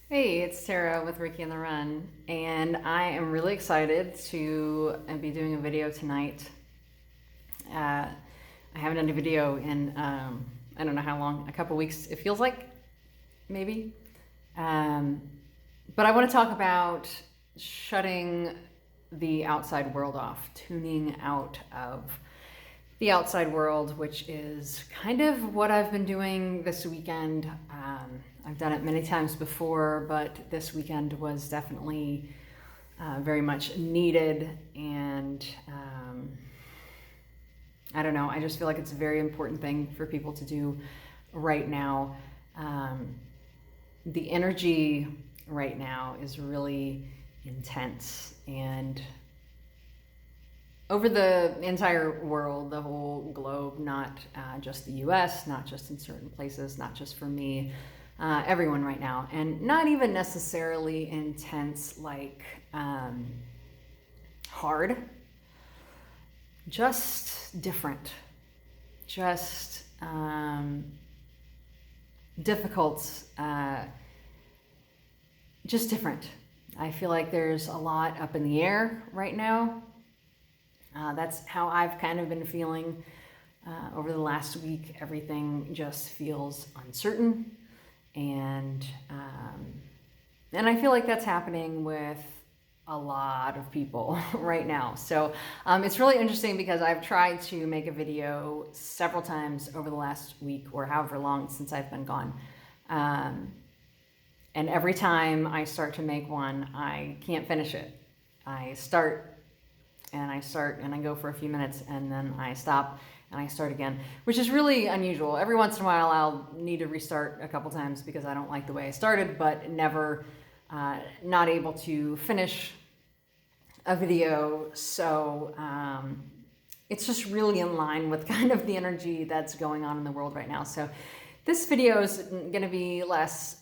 Hey, it's Tara with Ricky on the Run, and I am really excited to be doing a video tonight. I haven't done a video in I don't know how long, a couple weeks, it feels like, maybe. Um, but I want to talk about shutting the outside world off, tuning out of the outside world, which is kind of what I've been doing this weekend. I've done it many times before, but this weekend was definitely very much needed. And I don't know, I just feel like it's a very important thing for people to do right now. The energy right now is really intense, and over the entire world, the whole globe, not just the US, not just in certain places, not just for me, everyone right now. And not even necessarily intense, like hard, just different, just difficult, just different. I feel like there's a lot up in the air right now. That's how I've kind of been feeling over the last week. Everything just feels uncertain, and I feel like that's happening with a lot of people right now. So it's really interesting because I've tried to make a video several times over the last week or however long since I've been gone. And every time I start to make one, I can't finish it. I start and I go for a few minutes and then I stop and I start again, which is really unusual. Every once in a while I'll need to restart a couple times because I don't like the way I started, but never not able to finish a video. So it's just really in line with kind of the energy that's going on in the world right now. So this video is going to be less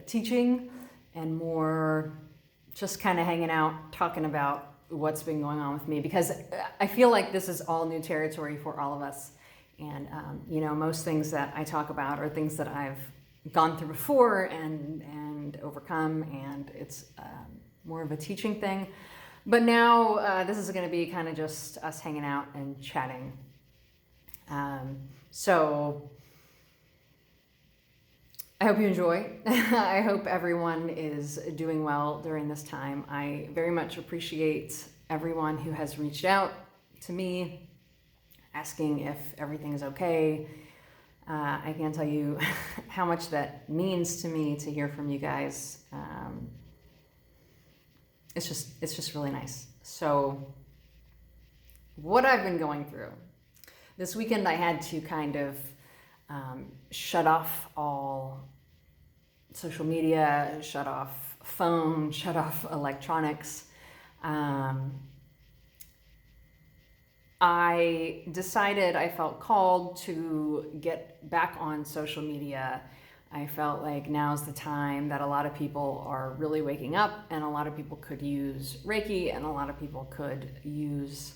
teaching and more just kind of hanging out, talking about what's been going on with me, because I feel like this is all new territory for all of us. And, most things that I talk about are things that I've gone through before and overcome, and it's more of a teaching thing. But now this is going to be kind of just us hanging out and chatting. So I hope you enjoy. I hope everyone is doing well during this time. I very much appreciate everyone who has reached out to me asking if everything is okay. I can't tell you how much that means to me to hear from you guys. It's just really nice. So what I've been going through this weekend, I had to kind of shut off all social media, shut off phone, shut off electronics. I decided I felt called to get back on social media. I felt like now's the time that a lot of people are really waking up, and a lot of people could use Reiki, and a lot of people could use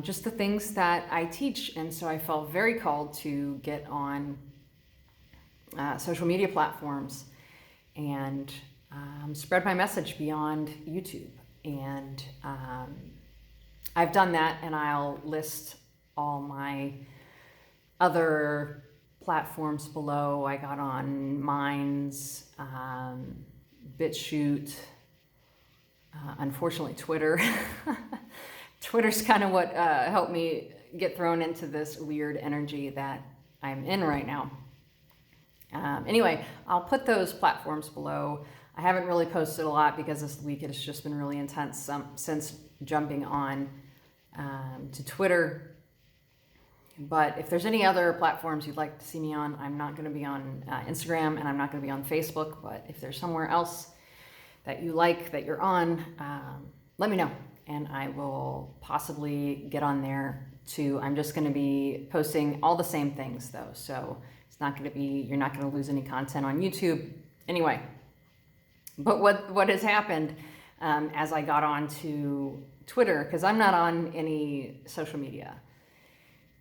just the things that I teach. And so I felt very called to get on social media platforms and spread my message beyond YouTube. And I've done that, and I'll list all my other platforms below. I got on Minds, BitChute, unfortunately Twitter. Twitter's kind of what helped me get thrown into this weird energy that I'm in right now. Anyway, I'll put those platforms below. I haven't really posted a lot because this week has just been really intense since jumping on to Twitter. But if there's any other platforms you'd like to see me on, I'm not going to be on Instagram, and I'm not going to be on Facebook. But if there's somewhere else that you like, that you're on, let me know, and I will possibly get on there too. I'm just going to be posting all the same things though, so it's not going to be, you're not going to lose any content on YouTube. Anyway, but what has happened as I got on to Twitter, because I'm not on any social media,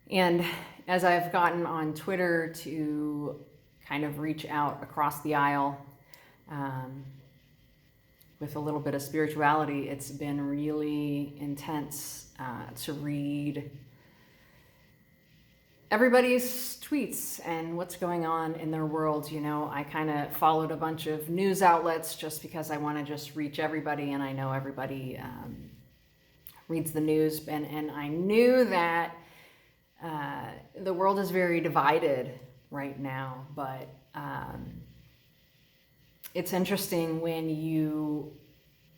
and as I've gotten on Twitter to kind of reach out across the aisle, with a little bit of spirituality, it's been really intense to read everybody's tweets and what's going on in their worlds. I kind of followed a bunch of news outlets just because I want to just reach everybody, and I know everybody reads the news, and I knew that the world is very divided right now, but it's interesting when you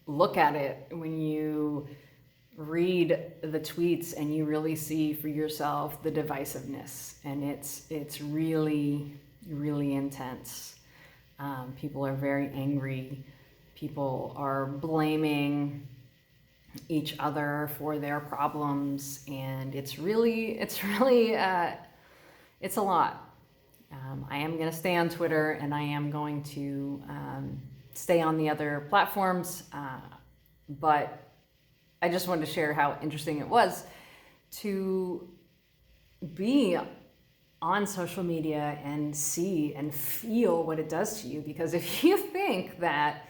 look at it, when you read the tweets and you really see for yourself the divisiveness, and it's really, really intense. People are very angry. People are blaming each other for their problems, and it's a lot. I am going to stay on Twitter, and I am going to stay on the other platforms, but I just wanted to share how interesting it was to be on social media and see and feel what it does to you. Because if you think that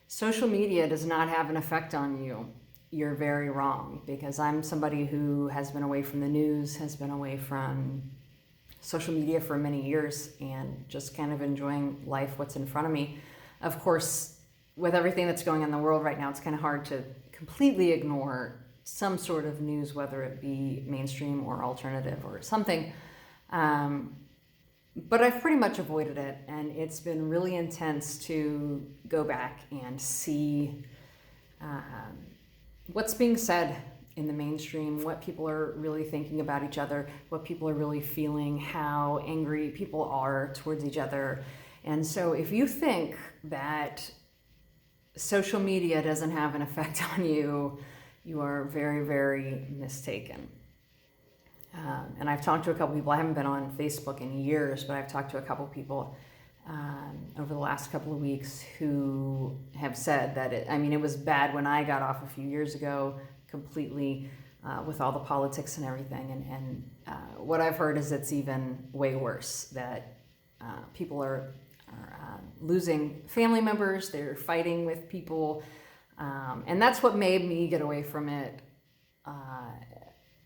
social media does not have an effect on you, you're very wrong. Because I'm somebody who has been away from the news, has been away from social media for many years, and just kind of enjoying life, what's in front of me. Of course, with everything that's going on in the world right now, it's kind of hard to completely ignore some sort of news, whether it be mainstream or alternative or something. But I've pretty much avoided it, and it's been really intense to go back and see what's being said in the mainstream, what people are really thinking about each other, what people are really feeling, how angry people are towards each other. And so if you think that social media doesn't have an effect on you, you are very, very mistaken. And I've talked to a couple people. I haven't been on Facebook in years, but I've talked to a couple people over the last couple of weeks who have said that it was bad when I got off a few years ago completely with all the politics and everything. And what I've heard is it's even way worse, that people are losing family members, they're fighting with people. And that's what made me get away from it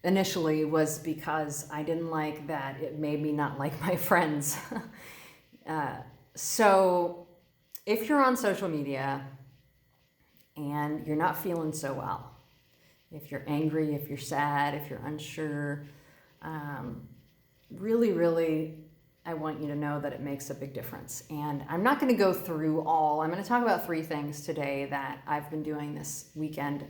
initially, was because I didn't like that it made me not like my friends. So if you're on social media and you're not feeling so well, if you're angry, if you're sad, if you're unsure, really, really, I want you to know that it makes a big difference. And I'm not going to go through I'm going to talk about 3 things today that I've been doing this weekend.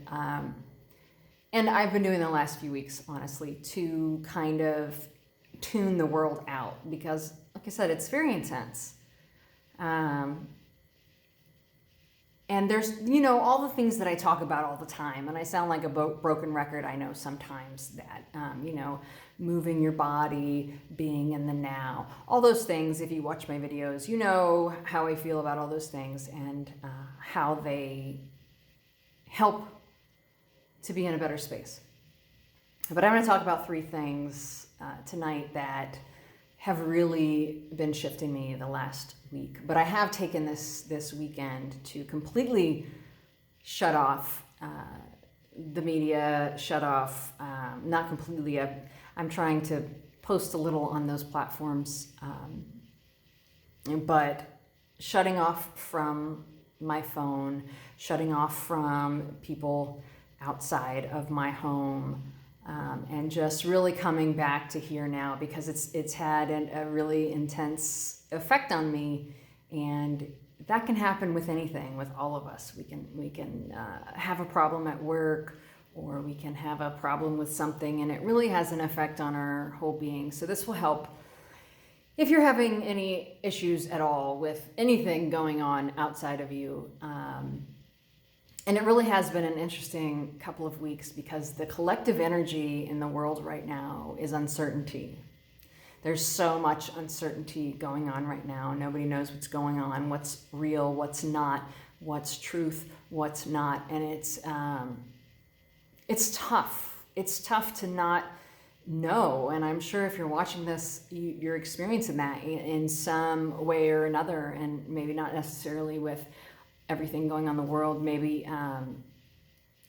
And I've been doing the last few weeks, honestly, to kind of tune the world out. Because, like I said, it's very intense. And there's, all the things that I talk about all the time. And I sound like a broken record, I know sometimes, that, moving your body, being in the now, all those things. If you watch my videos, you know how I feel about all those things, and how they help to be in a better space. But I'm going to talk about 3 things tonight that have really been shifting me the last week. But I have taken this weekend to completely shut off the media, shut off, not completely, I'm trying to post a little on those platforms, but shutting off from my phone, shutting off from people outside of my home, and just really coming back to here now, because it's had a really intense effect on me. And that can happen with anything, with all of us. We can have a problem at work, or we can have a problem with something, and it really has an effect on our whole being. So this will help if you're having any issues at all with anything going on outside of you. And it really has been an interesting couple of weeks, because the collective energy in the world right now is uncertainty. There's so much uncertainty going on right now. Nobody knows what's going on, what's real, what's not, what's truth, what's not. And it's tough. It's tough to not know, and I'm sure if you're watching this, you're experiencing that in some way or another, and maybe not necessarily with everything going on in the world, maybe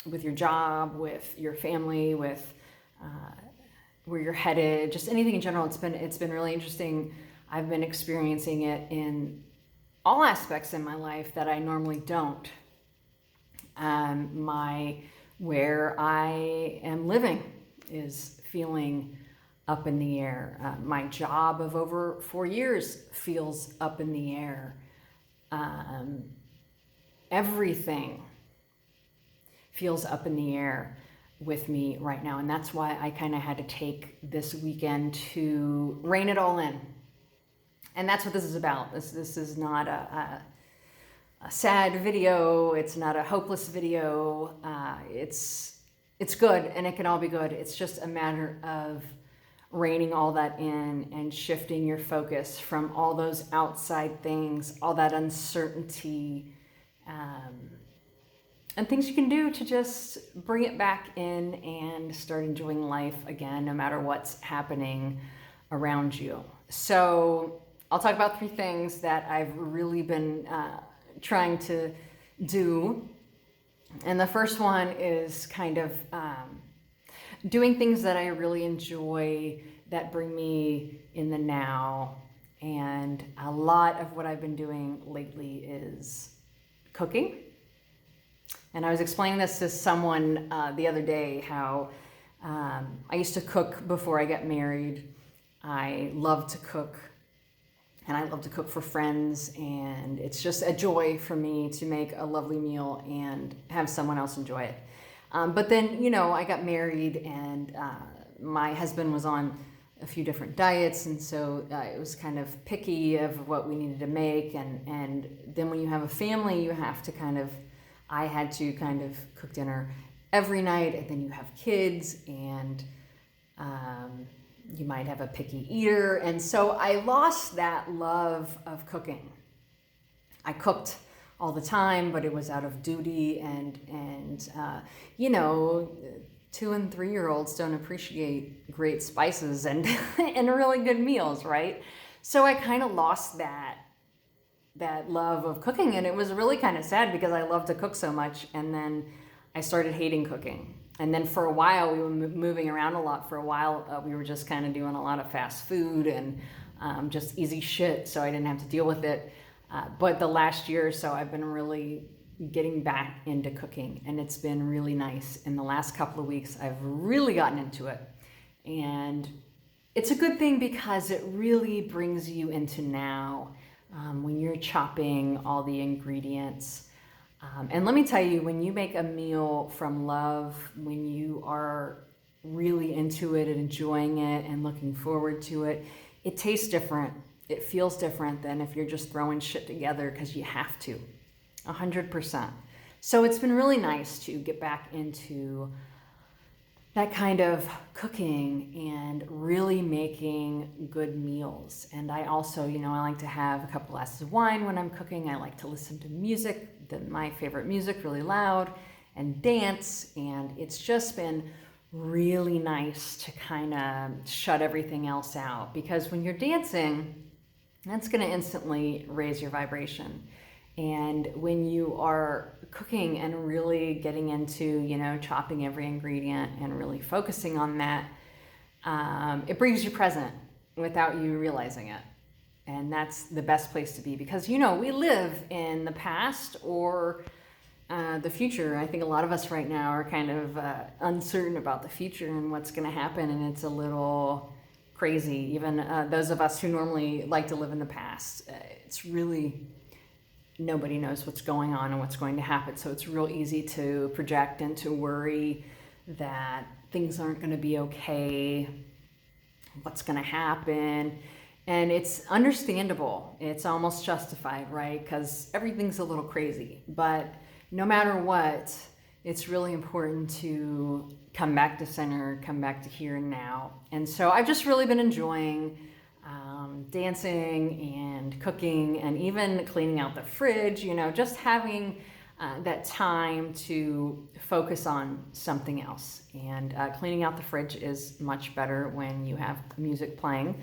with your job, with your family, with where you're headed, just anything in general. It's been really interesting. I've been experiencing it in all aspects in my life that I normally don't. Where I am living is feeling up in the air. My job of over 4 years feels up in the air. Everything feels up in the air with me right now. And that's why I kind of had to take this weekend to rein it all in. And that's what this is about. This is not a sad video. It's not a hopeless video. It's good, and it can all be good. It's just a matter of reining all that in and shifting your focus from all those outside things, all that uncertainty, and things you can do to just bring it back in and start enjoying life again, no matter what's happening around you. So I'll talk about 3 things that I've really been trying to do. And the first one is kind of doing things that I really enjoy, that bring me in the now. And a lot of what I've been doing lately is cooking. And I was explaining this to someone the other day, how I used to cook before I got married. I love to cook. And I love to cook for friends, and it's just a joy for me to make a lovely meal and have someone else enjoy it. But then, I got married, and my husband was on a few different diets, and so it was kind of picky of what we needed to make. And then when you have a family, you have to I had to cook dinner every night, and then you have kids, and you might have a picky eater. And so I lost that love of cooking. I cooked all the time, but it was out of duty, and 2 and 3-year-olds don't appreciate great spices and and really good meals, right? So I kind of lost that love of cooking, and it was really kind of sad because I love to cook so much, and then I started hating cooking. And then for a while, we were moving around a lot. For a while, we were just kind of doing a lot of fast food and just easy shit, so I didn't have to deal with it. But the last year or so, I've been really getting back into cooking, and it's been really nice. In the last couple of weeks, I've really gotten into it. And it's a good thing because it really brings you into now when you're chopping all the ingredients. And let me tell you, when you make a meal from love, when you are really into it and enjoying it and looking forward to it, it tastes different. It feels different than if you're just throwing shit together because you have to, 100%. So it's been really nice to get back into that kind of cooking and really making good meals. And I also, I like to have a couple glasses of wine when I'm cooking. I like to listen to music, my favorite music, really loud, and dance. And it's just been really nice to kind of shut everything else out, because when you're dancing, that's going to instantly raise your vibration. And when you are cooking and really getting into, chopping every ingredient and really focusing on that, it brings you present without you realizing it. And that's the best place to be, because, we live in the past or the future. I think a lot of us right now are kind of uncertain about the future and what's going to happen. And it's a little crazy. Even those of us who normally like to live in the past, it's really... nobody knows what's going on and what's going to happen. So it's real easy to project and to worry that things aren't going to be okay, what's going to happen. And it's understandable. It's almost justified, right? Because everything's a little crazy. But no matter what, it's really important to come back to center, come back to here and now. And so I've just really been enjoying dancing and cooking and even cleaning out the fridge, just having that time to focus on something else. And cleaning out the fridge is much better when you have music playing.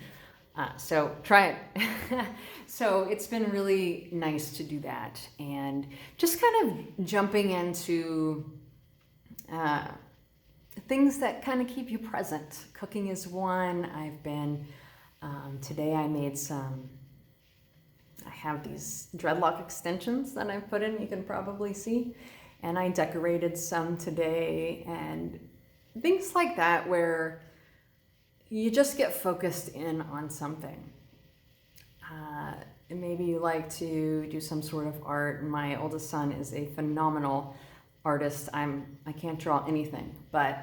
So try it. So it's been really nice to do that, and just kind of jumping into things that kind of keep you present. Cooking is one. I've been, today I made I have these dreadlock extensions that I've put in, you can probably see, and I decorated some today, and things like that where you just get focused in on something. And maybe you like to do some sort of art. My oldest son is a phenomenal artist. I can't draw anything, but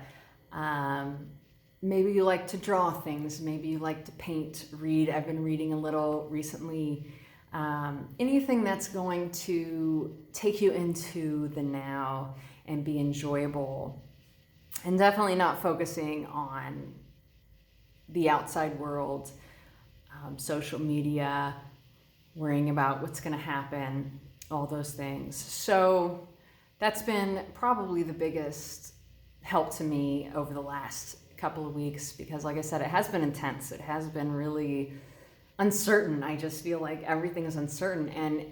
maybe you like to draw things. Maybe you like to paint, read. I've been reading a little recently. Anything that's going to take you into the now and be enjoyable, and definitely not focusing on the outside world, social media, worrying about what's going to happen, all those things. So that's been probably the biggest help to me over the last couple of weeks, because like I said, it has been intense. It has been really uncertain. I just feel like everything is uncertain, and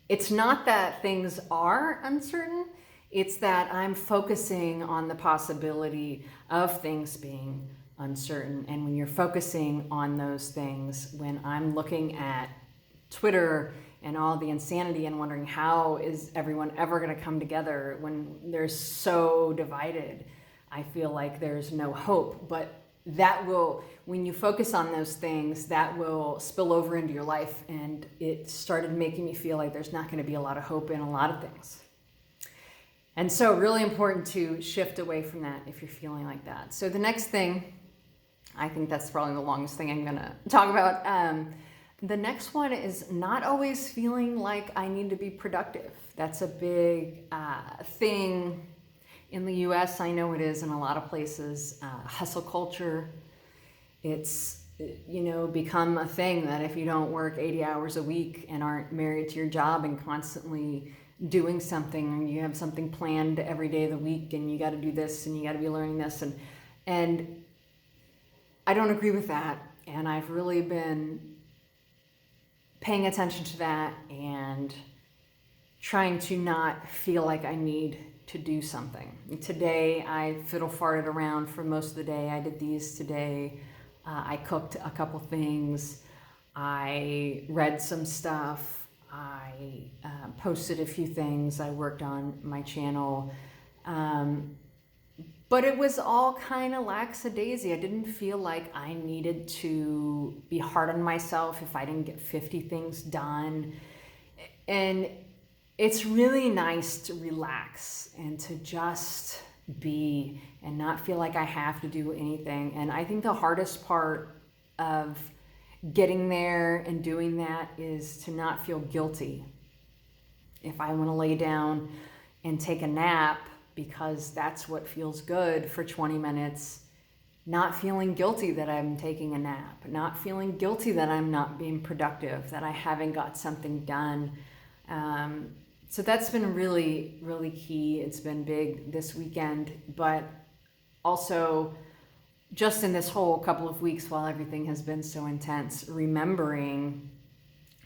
it's not that things are uncertain, it's that I'm focusing on the possibility of things being uncertain. And when you're focusing on those things, when I'm looking at Twitter and all the insanity and wondering how is everyone ever going to come together when they're so divided, I feel like there's no hope. But that will, when you focus on those things, that will spill over into your life. And it started making me feel like there's not going to be a lot of hope in a lot of things. And so really important to shift away from that if you're feeling like that. So the next thing, I think that's probably the longest thing I'm going to talk about. The next one is not always feeling like I need to be productive. That's a big thing in the US. I know it is in a lot of places. Hustle culture. It's, become a thing that if you don't work 80 hours a week and aren't married to your job and constantly doing something, and you have something planned every day of the week, and you got to do this and you got to be learning this, and I don't agree with that. And I've really been paying attention to that and trying to not feel like I need to do something. Today I fiddle farted around for most of the day. I did these today. I cooked a couple things. I read some stuff. I posted a few things. I worked on my channel. But it was all kind of lackadaisy. I didn't feel like I needed to be hard on myself if I didn't get 50 things done. And it's really nice to relax and to just be and not feel like I have to do anything. And I think the hardest part of getting there and doing that is to not feel guilty. If I want to lay down and take a nap because that's what feels good for 20 minutes, not feeling guilty that I'm taking a nap, not feeling guilty that I'm not being productive, that I haven't got something done. So that's been really, really key. It's been big this weekend, but also just in this whole couple of weeks while everything has been so intense, remembering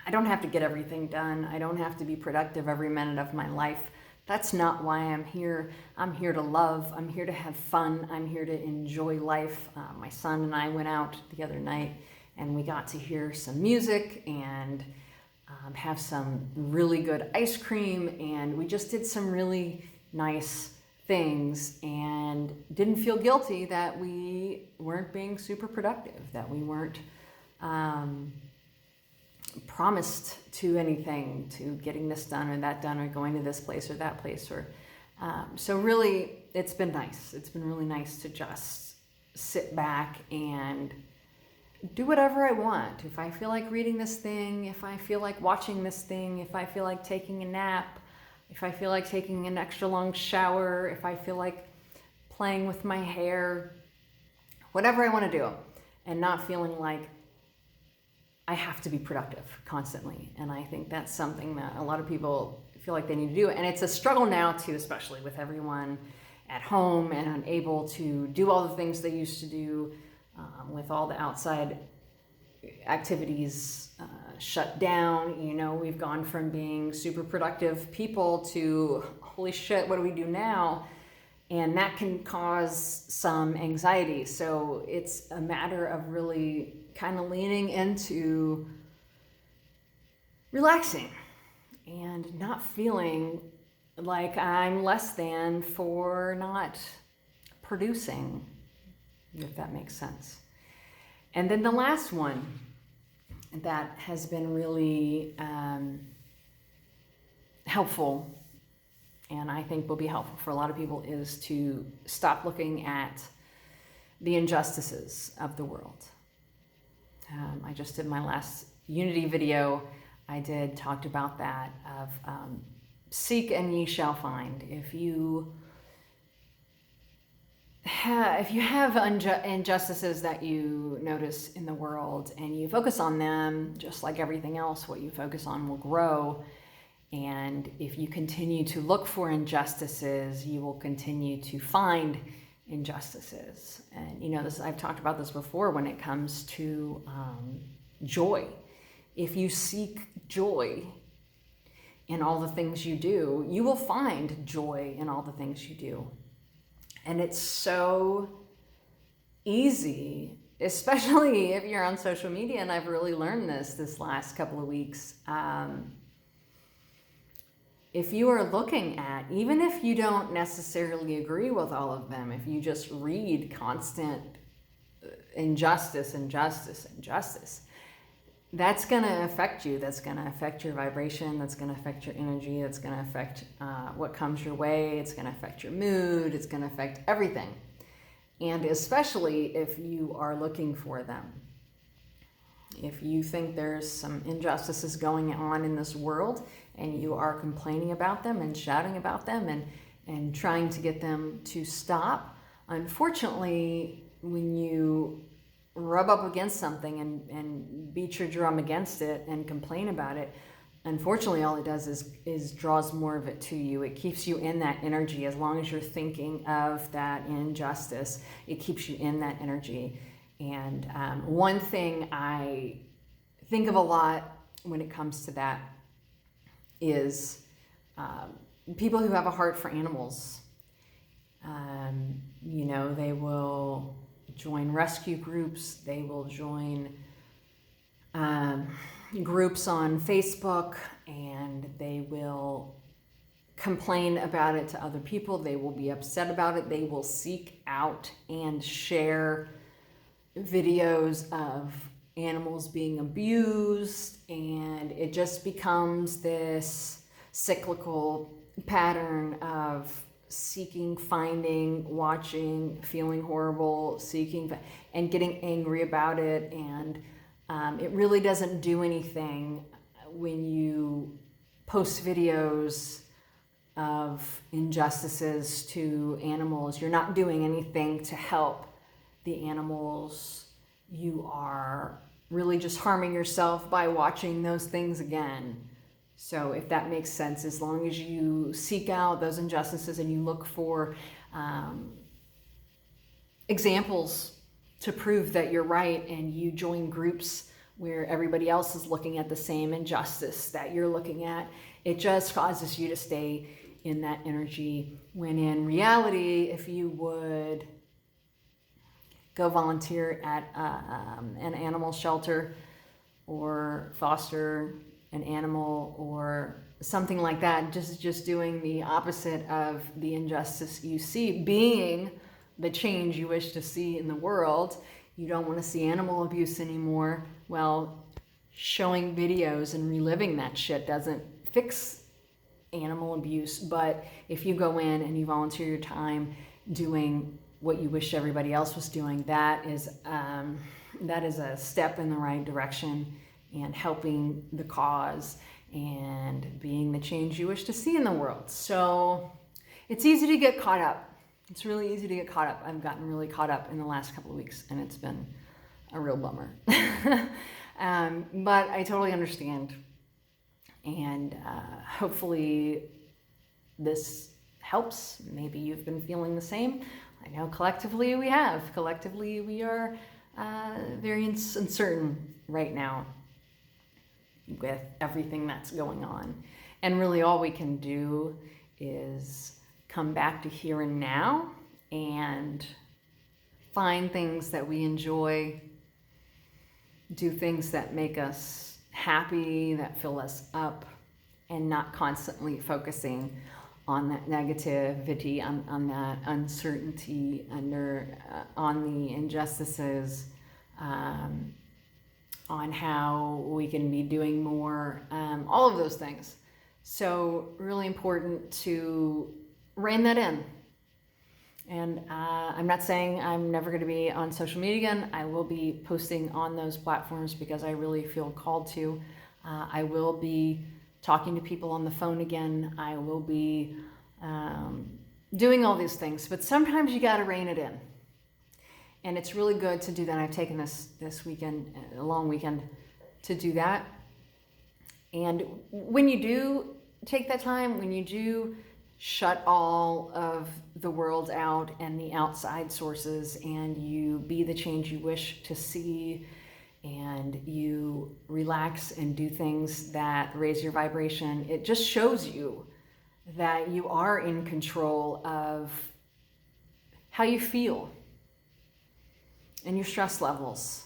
I don't have to get everything done. I don't have to be productive every minute of my life. That's not why I'm here. I'm here to love. I'm here to have fun. I'm here to enjoy life. My son and I went out the other night and we got to hear some music and have some really good ice cream, and we just did some really nice things and didn't feel guilty that we weren't being super productive, that we weren't promised to anything, to getting this done or that done or going to this place or that place. Or so really it's been nice. It's been really nice to just sit back and do whatever I want. If I feel like reading this thing, if I feel like watching this thing, if I feel like taking a nap, if I feel like taking an extra long shower, if I feel like playing with my hair, whatever I want to do, and not feeling like I have to be productive constantly. And I think that's something that a lot of people feel like they need to do. And it's a struggle now too, especially with everyone at home and unable to do all the things they used to do, with all the outside activities shut down. You know, we've gone from being super productive people to, holy shit, what do we do now? And that can cause some anxiety. So it's a matter of really kind of leaning into relaxing and not feeling like I'm less than for not producing, if that makes sense. And then the last one that has been really helpful, and I think will be helpful for a lot of people, is to stop looking at the injustices of the world. I just did my last Unity video. I talked about that, of seek and ye shall find. If you have injustices that you notice in the world and you focus on them, just like everything else, what you focus on will grow. And if you continue to look for injustices, you will continue to find injustices. And you know, I've talked about this before when it comes to joy. If you seek joy in all the things you do, you will find joy in all the things you do. And it's so easy, especially if you're on social media, and I've really learned this last couple of weeks. If you are looking at, even if you don't necessarily agree with all of them, if you just read constant injustice, that's going to affect you. That's going to affect your vibration. That's going to affect your energy. That's going to affect what comes your way. It's going to affect your mood. It's going to affect everything. And especially if you are looking for them. If you think there's some injustices going on in this world and you are complaining about them and shouting about them and trying to get them to stop, unfortunately, when you rub up against something and beat your drum against it and complain about it, unfortunately all it does is draws more of it to you. It keeps you in that energy. As long as you're thinking of that injustice, it keeps you in that energy. And one thing I think of a lot when it comes to that is people who have a heart for animals. You know, they will join rescue groups. They will join groups on Facebook, and they will complain about it to other people. They will be upset about it. They will seek out and share videos of animals being abused, and it just becomes this cyclical pattern of seeking, finding, watching, feeling horrible, seeking, and getting angry about it. And it really doesn't do anything when you post videos of injustices to animals. You're not doing anything to help the animals. You are really just harming yourself by watching those things again. So if that makes sense, as long as you seek out those injustices and you look for examples to prove that you're right, and you join groups where everybody else is looking at the same injustice that you're looking at, it just causes you to stay in that energy, when in reality, if you would go volunteer at an animal shelter or foster an animal or something like that, just doing the opposite of the injustice you see, being the change you wish to see in the world. You don't want to see animal abuse anymore. Well, showing videos and reliving that shit doesn't fix animal abuse. But if you go in and you volunteer your time doing what you wish everybody else was doing, that is a step in the right direction, and helping the cause and being the change you wish to see in the world. So it's easy to get caught up. It's really easy to get caught up. I've gotten really caught up in the last couple of weeks, and it's been a real bummer. But I totally understand. And hopefully this helps. Maybe you've been feeling the same. I know collectively we have. Collectively we are very uncertain right now with everything that's going on. And really all we can do is come back to here and now and find things that we enjoy, do things that make us happy, that fill us up, and not constantly focusing on that negativity, on that uncertainty, on the injustices, on how we can be doing more, all of those things. So really important to rein that in. And I'm not saying I'm never going to be on social media again. I will be posting on those platforms because I really feel called to. I will be talking to people on the phone again. I will be doing all these things. But sometimes you got to rein it in. And it's really good to do that. I've taken this weekend, a long weekend, to do that. And when you do take that time, when you do shut all of the world out and the outside sources, and you be the change you wish to see, and you relax and do things that raise your vibration, it just shows you that you are in control of how you feel and your stress levels.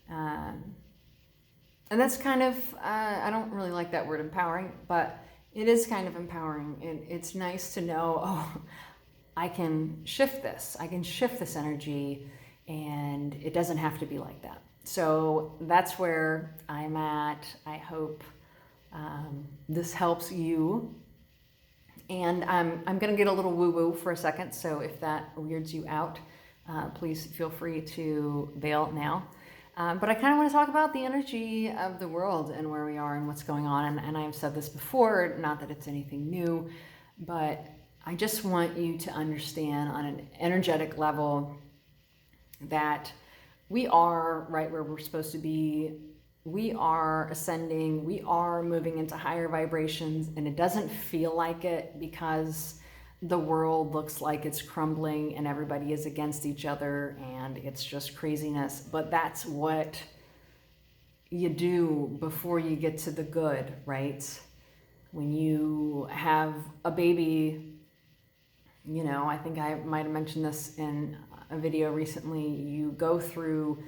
And that's kind of, I don't really like that word empowering, but it is kind of empowering. It's nice to know, oh, I can shift this. I can shift this energy, and it doesn't have to be like that. So that's where I'm at. I hope this helps you. And I'm going to get a little woo-woo for a second, so if that weirds you out, please feel free to bail now. But I kind of want to talk about the energy of the world and where we are and what's going on. And I've said this before, not that it's anything new, but I just want you to understand on an energetic level that we are right where we're supposed to be. We are ascending. We are moving into higher vibrations, and it doesn't feel like it because the world looks like it's crumbling and everybody is against each other and it's just craziness. But that's what you do before you get to the good, right? When you have a baby, you know, I think I might have mentioned this in a video recently, you go through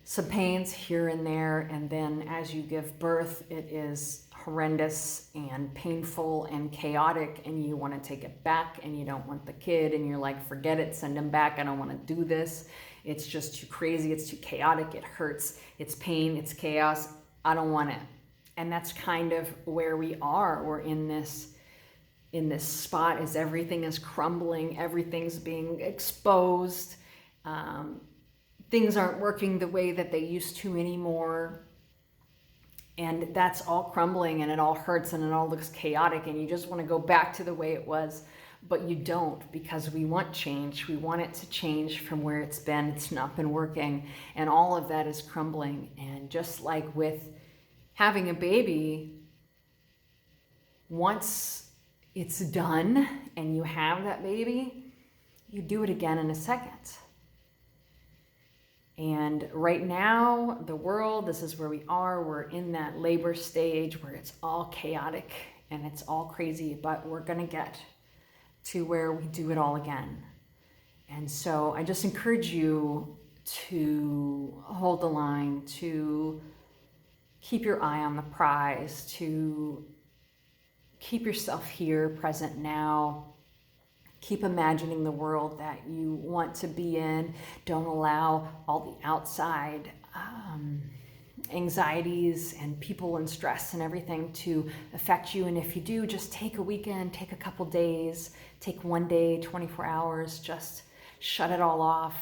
some pains here and there, and then as you give birth, it is horrendous and painful and chaotic, and you want to take it back, and you don't want the kid, and you're like, forget it, send him back, I don't want to do this, it's just too crazy, it's too chaotic, it hurts, it's pain, it's chaos, I don't want it. And that's kind of where we are. We're in this spot as everything is crumbling, everything's being exposed, things aren't working the way that they used to anymore. And that's all crumbling, and it all hurts, and it all looks chaotic, and you just want to go back to the way it was, but you don't, because we want change. We want it to change from where it's been. It's not been working, and all of that is crumbling. And just like with having a baby, once it's done and you have that baby, you do it again in a second. And right now, the world, this is where we are. We're in that labor stage where it's all chaotic and it's all crazy, but we're going to get to where we do it all again. And so I just encourage you to hold the line, to keep your eye on the prize, to keep yourself here, present now. Keep imagining the world that you want to be in. Don't allow all the outside anxieties and people and stress and everything to affect you. And if you do, just take a weekend, take a couple days, take one day, 24 hours, just shut it all off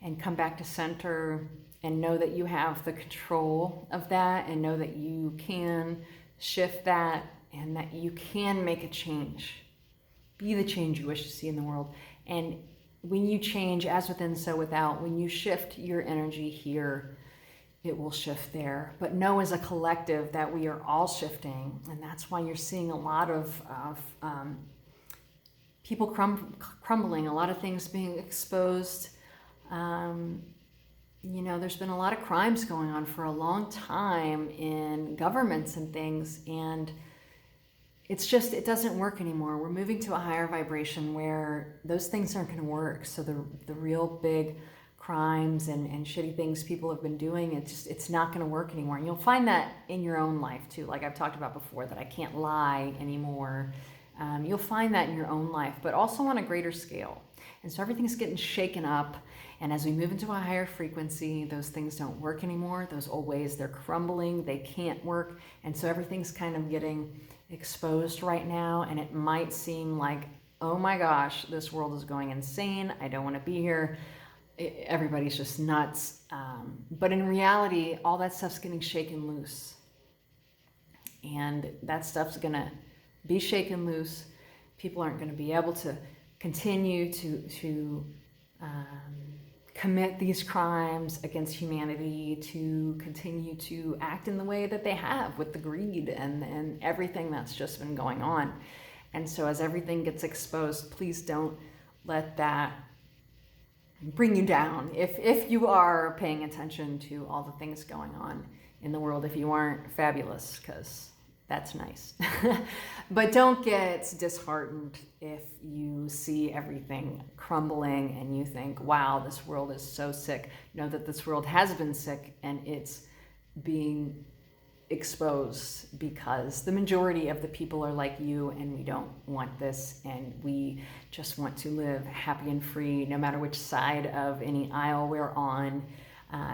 and come back to center and know that you have the control of that, and know that you can shift that and that you can make a change. Be the change you wish to see in the world. And when you change, as within, so without, when you shift your energy here, it will shift there. But know as a collective that we are all shifting, and that's why you're seeing a lot of people crumbling, a lot of things being exposed. There's been a lot of crimes going on for a long time in governments and things, and it doesn't work anymore. We're moving to a higher vibration where those things aren't going to work. So the real big crimes and shitty things people have been doing, it's not going to work anymore. And you'll find that in your own life too. Like I've talked about before, that I can't lie anymore. You'll find that in your own life, but also on a greater scale. And so everything's getting shaken up. And as we move into a higher frequency, those things don't work anymore. Those old ways, they're crumbling. They can't work. And so everything's kind of getting exposed right now. And it might seem like, oh my gosh, this world is going insane. I don't want to be here. Everybody's just nuts. But in reality, all that stuff's getting shaken loose. And that stuff's going to be shaken loose. People aren't going to be able to continue to commit these crimes against humanity, to continue to act in the way that they have with the greed and everything that's just been going on. And so as everything gets exposed, please don't let that bring you down. If you are paying attention to all the things going on in the world, if you aren't, fabulous, because that's nice. But don't get disheartened if you see everything crumbling and you think, wow, this world is so sick. Know that this world has been sick and it's being exposed because the majority of the people are like you, and we don't want this, and we just want to live happy and free no matter which side of any aisle we're on.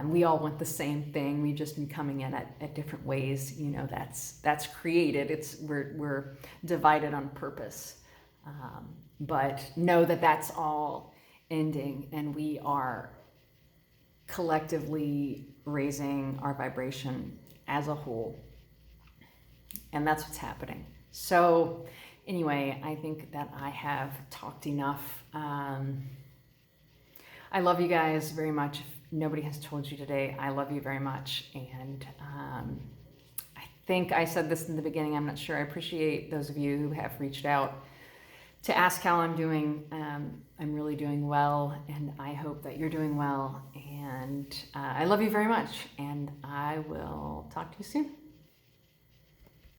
We all want the same thing. We've just been coming in at different ways. That's created. We're divided on purpose. But know that that's all ending, and we are collectively raising our vibration as a whole. And that's what's happening. So anyway, I think that I have talked enough. I love you guys very much. If nobody has told you today, I love you very much. And I think I said this in the beginning, I'm not sure. I appreciate those of you who have reached out to ask how I'm doing. I'm really doing well, and I hope that you're doing well. And I love you very much, and I will talk to you soon.